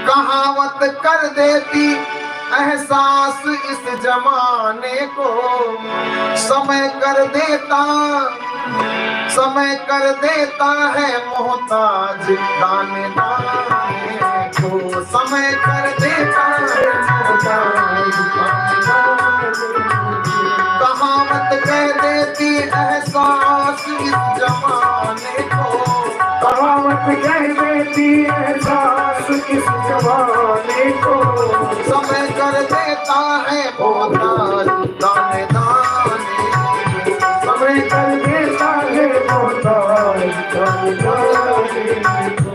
कहावत कर देती एहसास इस जमाने को, समय कर देता है मोहताज दाने दाने को, समय कर देता है मोहताज दाने दाने। कहावत कह देती एहसास इस जमाने को, कहावत कह देती एहसास इस जमाने को, समय कर देता है मोहताज दाने दाने, समय कर देता है मोहताज दाने दाने को।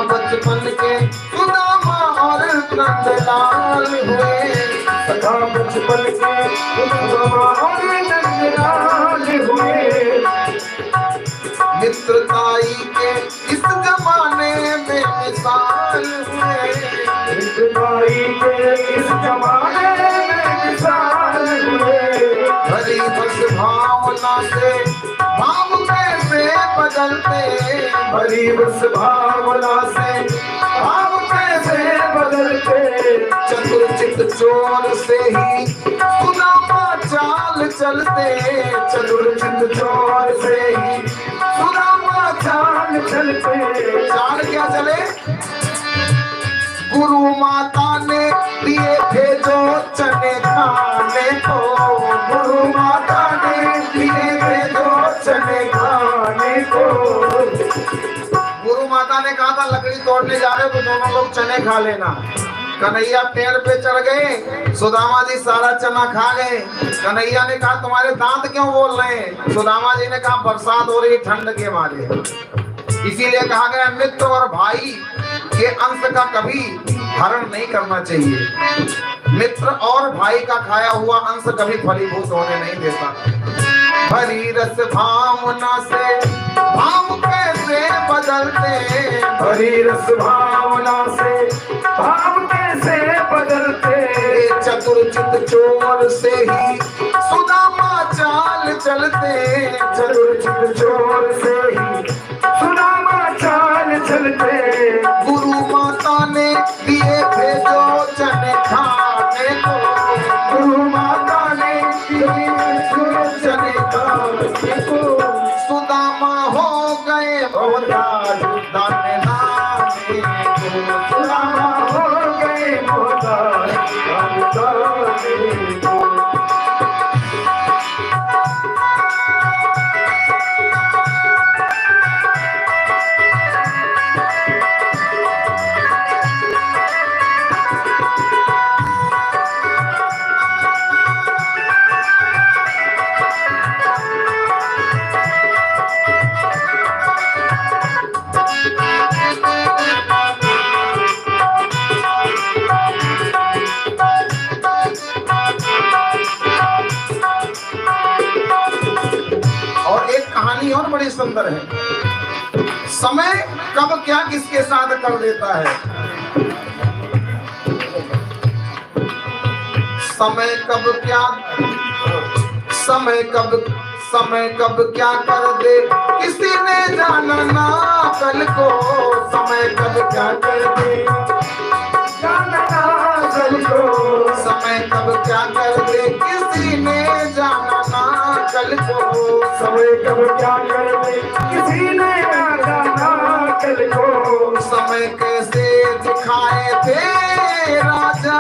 बचपन के सुदामा और नंदलाल हुए, सखा बचपन के सुदामा और नंदलाल हुए, मित्रताई के इस जमाने में मिसाल हुए, मित्रताई के इस जमाने में मिसाल हुए। भरी बस भावना से भाव कैसे बदलते, भरी बस भावना से भाव कैसे बदलते, चतुर चित चोर से ही सुदामा चाल चलते, चतुर चित चोर से ही सुदामा चाल चलते। चाल क्या चले? गुरु माता ने दिए थे जो चने खाने को, गुरु माता ने दिए थे जो चने खाने को। गुरु माता ने कहा था लकड़ी तोड़ने जा रहे तो दोनों लोग चने खा लेना। कन्हैया पेड़ पे चढ़ गए, सुदामा जी सारा चना खा गए। कन्हैया ने कहा तुम्हारे दांत क्यों बोल रहे हैं? सुदामा जी ने कहा बरसात हो रही ठंड के मारे। इसीलिए कहा गया मित्र और भाई के अंश का कभी हरण नहीं करना चाहिए। मित्र और भाई का खाया हुआ अंश कभी फलीभूत होने नहीं देता। भरी रस भावना से भाव कैसे बदलते, भरी रस भावना से भाव कैसे बदलते, चतुर चित चोर से ही सुदामा चाल चलते, चतुर चित चोर से ही सुदामा चाल चलते। गुरु माता ने दिए थे जो चने खाने को, गुरु माता ने दिए जो चने खाने को, सुदामा हो गए मोहताज दाने दाने को, सुदामा हो गए मोहताज दाने दाने को। और बड़ी सुंदर है। समय कब क्या किसके साथ कर देता है। समय कब क्या कर दे किसी ने जाना ना कल को। समय कब क्या कर दे जाना ना कल को। समय कब क्या कर दे किसी ने जाना ना कल को। समय कब क्या कर दे किसी ने जाना ना कल को। समय कैसे दिखाए थे राजा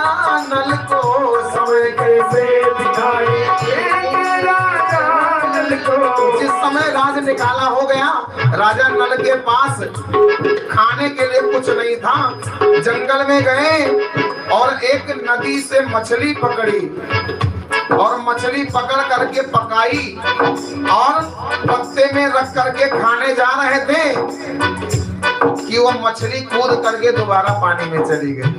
नल को। समय कैसे दिखाए थे राजा नल को। जिस समय राज निकाला हो गया, राजा नल के पास खाने खाने के लिए कुछ नहीं था। जंगल में गए और एक नदी से मछली पकड़ी और मछली पकड़ करके पकाई और पत्ते में रख करके खाने जा रहे थे कि वो मछली कूद करके दोबारा पानी में चली गई।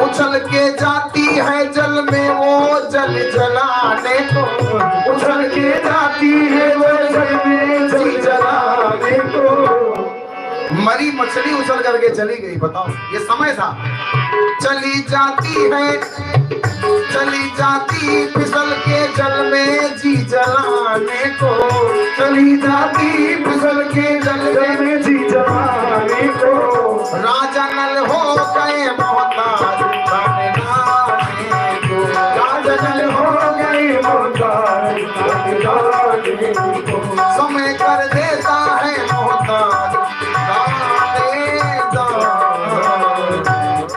उछल के जाती है जल में वो जल जलाने को, उछल के जाती है वो जल में जल जलाने को। मरी मछली उछल करके चली गई। बताओ, ये समय था। चली जाती फिसल के जल में जी जलाने को, चली जाती फिसल